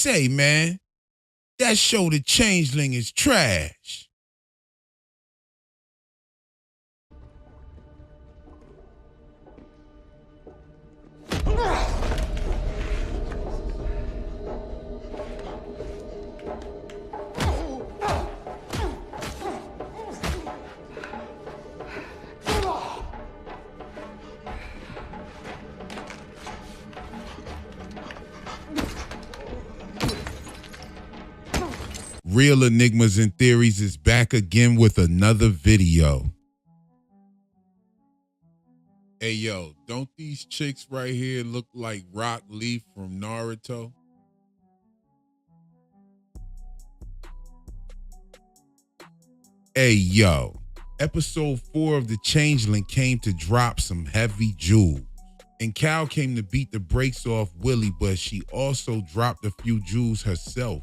Say, man, that show The Changeling is trash. Real Enigmas and Theories is back again with another video. Hey yo, don't these chicks right here look like Rock Lee from Naruto? Hey yo, episode 4 of The Changeling came to drop some heavy jewels. And Cal came to beat the brakes off Willie, but she also dropped a few jewels herself.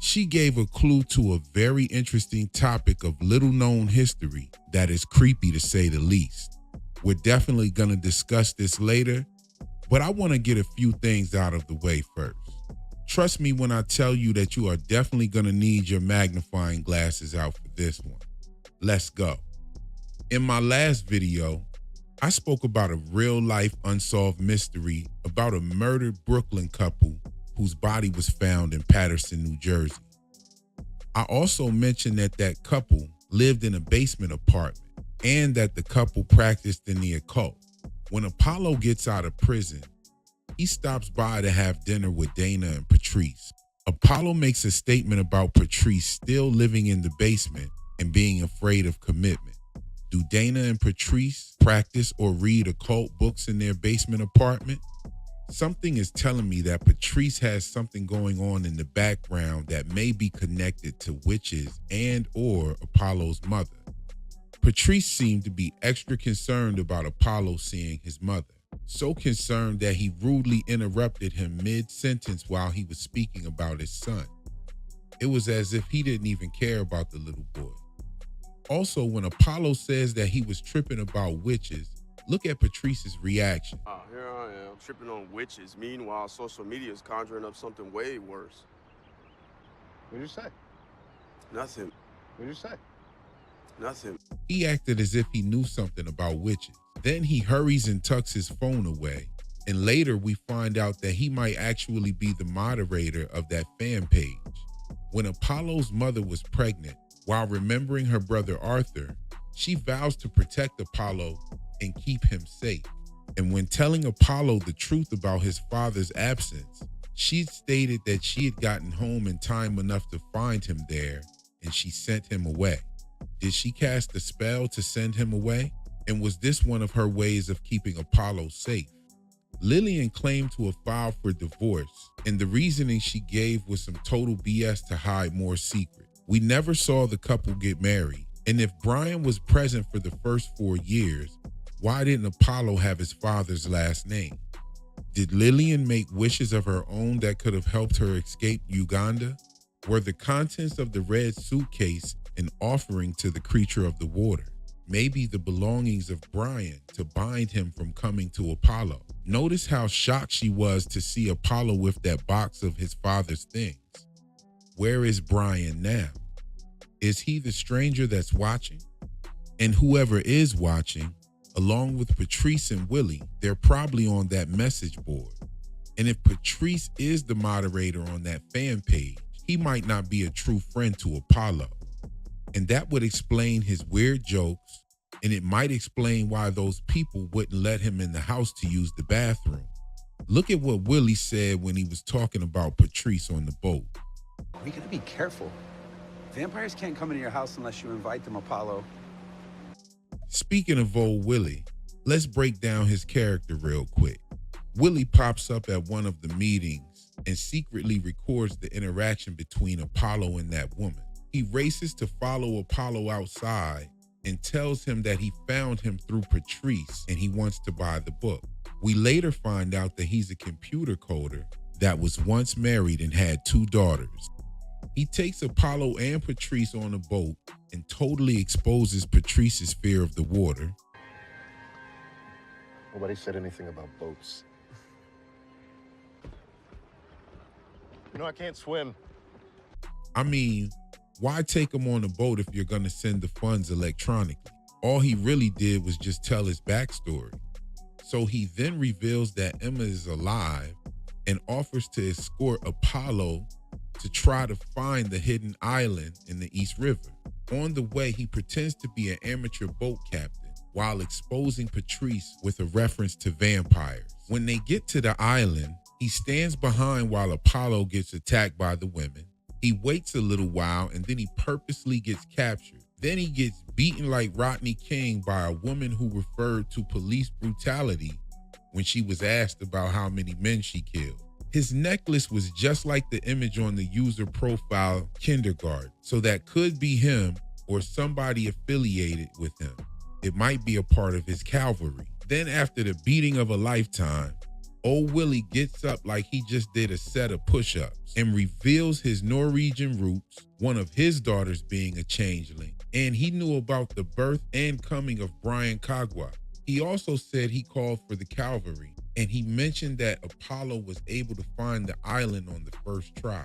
She gave a clue to a very interesting topic of little known history that is creepy to say the least. We're definitely going to discuss this later, but I want to get a few things out of the way first. Trust me when I tell you that you are definitely going to need your magnifying glasses out for this one. Let's go. In my last video, I spoke about a real-life unsolved mystery about a murdered Brooklyn couple whose body was found in Paterson, New Jersey. I also mentioned that that couple lived in a basement apartment and that the couple practiced in the occult. When Apollo gets out of prison, he stops by to have dinner with Dana and Patrice. Apollo makes a statement about Patrice still living in the basement and being afraid of commitment. Do Dana and Patrice practice or read occult books in their basement apartment? Something is telling me that Patrice has something going on in the background that may be connected to witches and or Apollo's mother. Patrice seemed to be extra concerned about Apollo seeing his mother. So concerned that he rudely interrupted him mid-sentence while he was speaking about his son. It was as if he didn't even care about the little boy. Also, when Apollo says that he was tripping about witches, look at Patrice's reaction. Here I am, tripping on witches. Meanwhile, social media is conjuring up something way worse. What'd you say? Nothing. What'd you say? Nothing. He acted as if he knew something about witches. Then he hurries and tucks his phone away. And later we find out that he might actually be the moderator of that fan page. When Apollo's mother was pregnant, while remembering her brother Arthur, she vows to protect Apollo and keep him safe. And when telling Apollo the truth about his father's absence, she stated that she had gotten home in time enough to find him there and she sent him away. Did she cast a spell to send him away? And was this one of her ways of keeping Apollo safe? Lillian claimed to have filed for divorce, and the reasoning she gave was some total BS to hide more secret. We never saw the couple get married, and if Brian was present for the first 4 years, why didn't Apollo have his father's last name? Did Lillian make wishes of her own that could have helped her escape Uganda? Were the contents of the red suitcase an offering to the creature of the water? Maybe the belongings of Brian to bind him from coming to Apollo. Notice how shocked she was to see Apollo with that box of his father's things. Where is Brian now? Is he the stranger that's watching? And whoever is watching, along with Patrice and Willie, they're probably on that message board. And if Patrice is the moderator on that fan page, he might not be a true friend to Apollo. And that would explain his weird jokes, and it might explain why those people wouldn't let him in the house to use the bathroom. Look at what Willie said when he was talking about Patrice on the boat. We gotta be careful. Vampires can't come into your house unless you invite them, Apollo. Speaking of old Willie, let's break down his character real quick. Willie pops up at one of the meetings and secretly records the interaction between Apollo and that woman. He races to follow Apollo outside and tells him that he found him through Patrice and he wants to buy the book. We later find out that he's a computer coder that was once married and had 2 daughters. He takes Apollo and Patrice on a boat and totally exposes Patrice's fear of the water. Nobody said anything about boats. You know I can't swim. I mean, why take him on a boat if you're gonna send the funds electronically? All he really did was just tell his backstory. So he then reveals that Emma is alive and offers to escort Apollo to try to find the hidden island in the East River. On the way, he pretends to be an amateur boat captain while exposing Patrice with a reference to vampires. When they get to the island, he stands behind while Apollo gets attacked by the women. He waits a little while and then he purposely gets captured. Then he gets beaten like Rodney King by a woman who referred to police brutality when she was asked about how many men she killed. His necklace was just like the image on the user profile kindergarten, so that could be him or somebody affiliated with him. It might be a part of his cavalry. Then after the beating of a lifetime, old Willie gets up like he just did a set of push-ups and reveals his Norwegian roots, one of his daughters being a changeling, and he knew about the birth and coming of Brian Kagwa. He also said he called for the cavalry, and he mentioned that Apollo was able to find the island on the first try.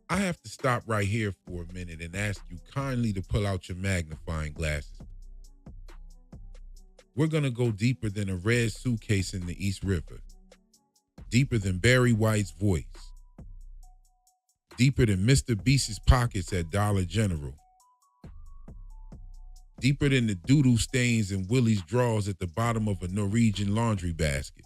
I have to stop right here for a minute and ask you kindly to pull out your magnifying glasses. We're gonna go deeper than a red suitcase in the East River. Deeper than Barry White's voice. Deeper than Mr. Beast's pockets at Dollar General. Deeper than the doodle stains in Willie's drawers at the bottom of a Norwegian laundry basket.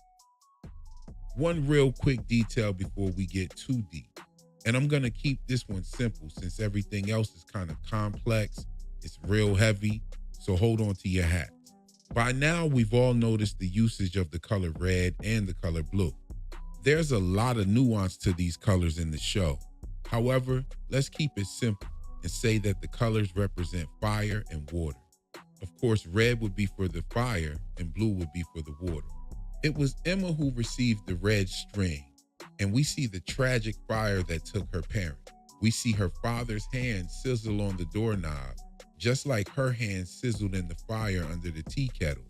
One real quick detail before we get too deep. And I'm gonna keep this one simple since everything else is kind of complex. It's real heavy, so hold on to your hats. By now, we've all noticed the usage of the color red and the color blue. There's a lot of nuance to these colors in the show. However, let's keep it simple and say that the colors represent fire and water. Of course, red would be for the fire and blue would be for the water. It was Emma who received the red string, and we see the tragic fire that took her parents. We see her father's hand sizzle on the doorknob, just like her hand sizzled in the fire under the tea kettle.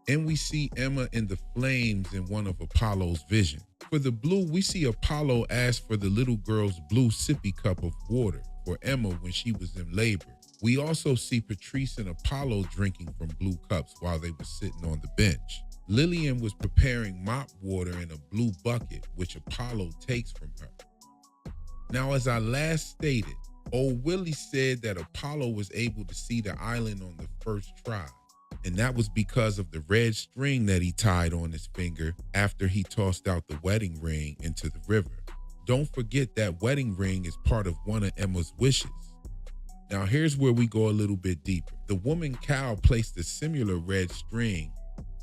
And we see Emma in the flames in one of Apollo's visions. For the blue, we see Apollo ask for the little girl's blue sippy cup of water for Emma when she was in labor. We also see Patrice and Apollo drinking from blue cups while they were sitting on the bench. Lillian was preparing mop water in a blue bucket, which Apollo takes from her. Now, as I last stated, old Willie said that Apollo was able to see the island on the first try. And that was because of the red string that he tied on his finger after he tossed out the wedding ring into the river. Don't forget that wedding ring is part of one of Emma's wishes. Now here's where we go a little bit deeper. The woman cow placed a similar red string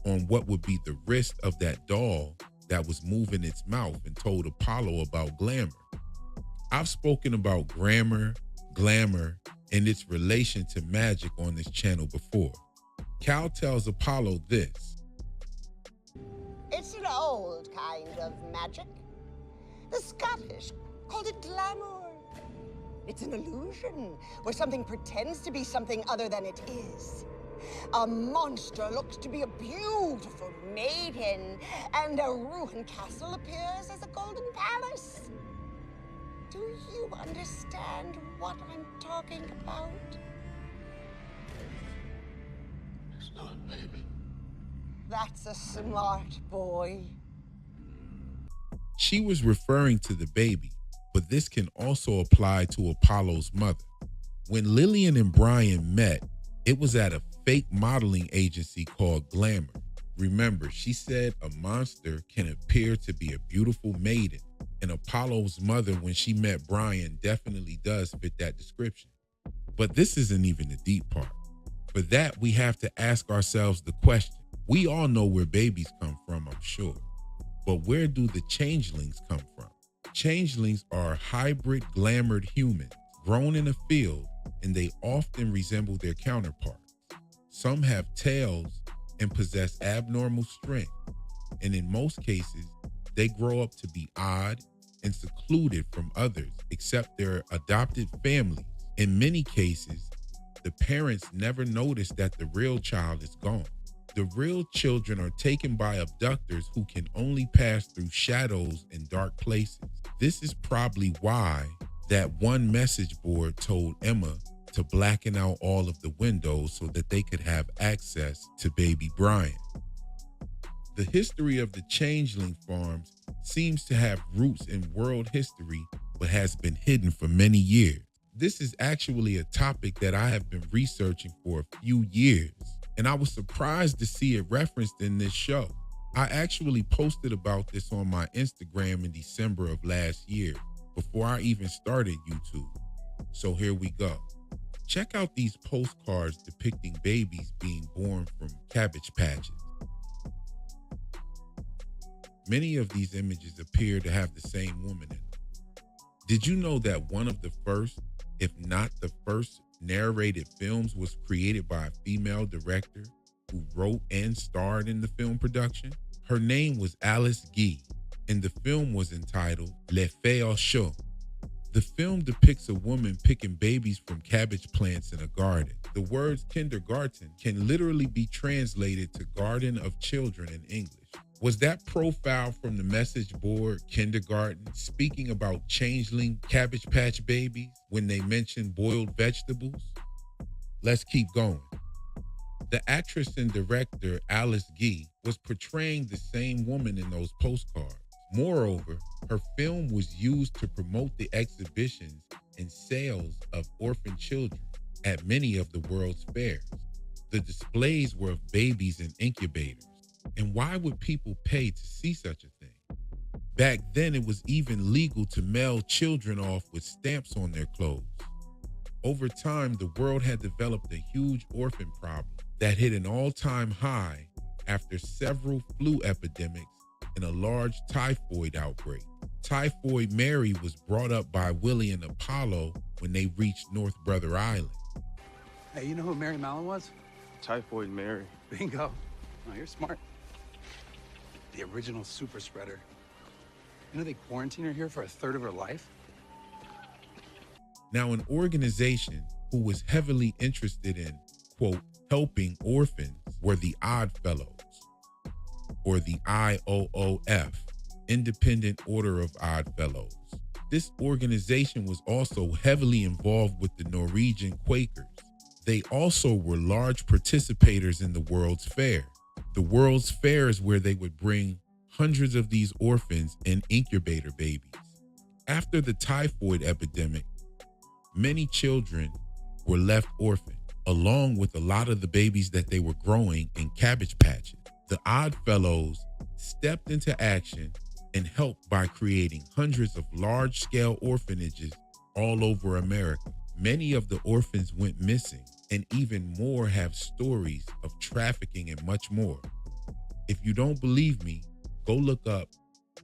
on what would be the wrist of that doll that was moving its mouth and told Apollo about Glamour. I've spoken about Glamour, and its relation to magic on this channel before. Cal tells Apollo this. It's an old kind of magic. The Scottish called it glamour. It's an illusion where something pretends to be something other than it is. A monster looks to be a beautiful maiden, and a ruined castle appears as a golden palace. Do you understand what I'm talking about? It's not, baby. That's a smart boy. She was referring to the baby, but this can also apply to Apollo's mother. When Lillian and Brian met, it was at a fake modeling agency called Glamour. Remember, she said a monster can appear to be a beautiful maiden, and Apollo's mother, when she met Brian, definitely does fit that description. But this isn't even the deep part. For that, we have to ask ourselves the question. We all know where babies come from, I'm sure. But where do the changelings come from? Changelings are hybrid glamoured humans grown in a field, and they often resemble their counterparts. Some have tails and possess abnormal strength, and in most cases, they grow up to be odd and secluded from others except their adopted families. In many cases, the parents never notice that the real child is gone. The real children are taken by abductors who can only pass through shadows and dark places. This is probably why that one message board told Emma to blacken out all of the windows so that they could have access to baby Brian. The history of the Changeling farms seems to have roots in world history, but has been hidden for many years. This is actually a topic that I have been researching for a few years, and I was surprised to see it referenced in this show. I actually posted about this on my Instagram in December of last year, before I even started YouTube. So here we go. Check out these postcards depicting babies being born from Cabbage patches. Many of these images appear to have the same woman in them. Did you know that one of the first, if not the first, narrated films was created by a female director who wrote and starred in the film production? Her name was Alice Guy, and the film was entitled Les Fées au Champ. The film depicts a woman picking babies from cabbage plants in a garden. The words kindergarten can literally be translated to garden of children in English. Was that profile from the message board kindergarten speaking about changeling Cabbage Patch babies when they mentioned boiled vegetables? Let's keep going. The actress and director Alice Guy was portraying the same woman in those postcards. Moreover, her film was used to promote the exhibitions and sales of orphan children at many of the world's fairs. The displays were of babies in incubators. And why would people pay to see such a thing? Back then, it was even legal to mail children off with stamps on their clothes. Over time, the world had developed a huge orphan problem that hit an all-time high after several flu epidemics and a large typhoid outbreak. Typhoid Mary was brought up by Willie and Apollo when they reached North Brother Island. Hey, you know who Mary Mallon was? Typhoid Mary. Bingo. Oh, you're smart. The original super spreader. You know they quarantined her here for a third of her life? Now, an organization who was heavily interested in, quote, helping orphans were the Odd Fellows, or the IOOF, Independent Order of Odd Fellows. This organization was also heavily involved with the Norwegian Quakers. They also were large participators in the World's Fair. The World's Fair is where they would bring hundreds of these orphans and incubator babies. After the typhoid epidemic, many children were left orphaned, along with a lot of the babies that they were growing in cabbage patches. The Odd Fellows stepped into action and helped by creating hundreds of large-scale orphanages all over America. Many of the orphans went missing, and even more have stories of trafficking and much more. If you don't believe me, go look up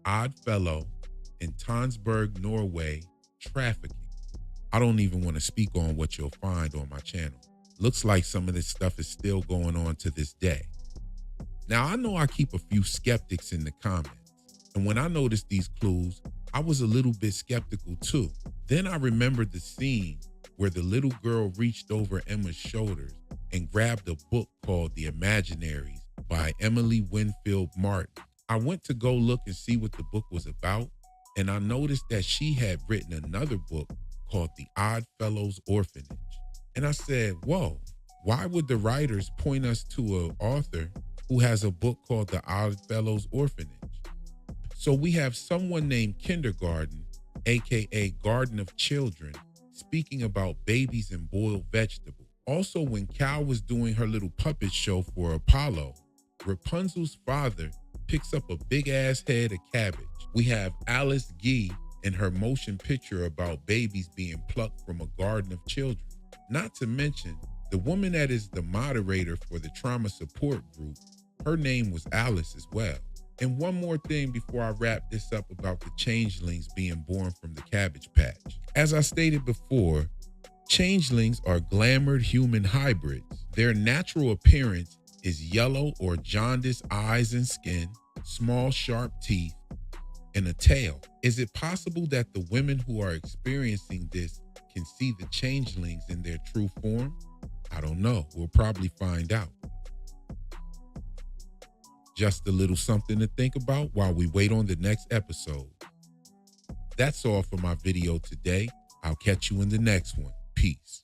Odd Fellow in Tonsberg, Norway, trafficking. I don't even want to speak on what you'll find on my channel. Looks like some of this stuff is still going on to this day. Now, I know I keep a few skeptics in the comments, and when I noticed these clues, I was a little bit skeptical too. Then I remembered the scene where the little girl reached over Emma's shoulders and grabbed a book called The Imaginaries by Emily Winfield Martin. I went to go look and see what the book was about, and I noticed that she had written another book called The Odd Fellows Orphanage. And I said, whoa, why would the writers point us to an author who has a book called The Odd Fellows Orphanage? So we have someone named Kindergarten, aka Garden of Children, speaking about babies and boiled vegetables. Also, when Cal was doing her little puppet show for Apollo, Rapunzel's father picks up a big ass head of cabbage. We have Alice Guy in her motion picture about babies being plucked from a garden of children. Not to mention, the woman that is the moderator for the trauma support group, her name was Alice as well. And one more thing before I wrap this up about the changelings being born from the Cabbage Patch. As I stated before, changelings are glamoured human hybrids. Their natural appearance is yellow or jaundiced eyes and skin, small sharp teeth, and a tail. Is it possible that the women who are experiencing this can see the changelings in their true form? I don't know. We'll probably find out. Just a little something to think about while we wait on the next episode. That's all for my video today. I'll catch you in the next one. Peace.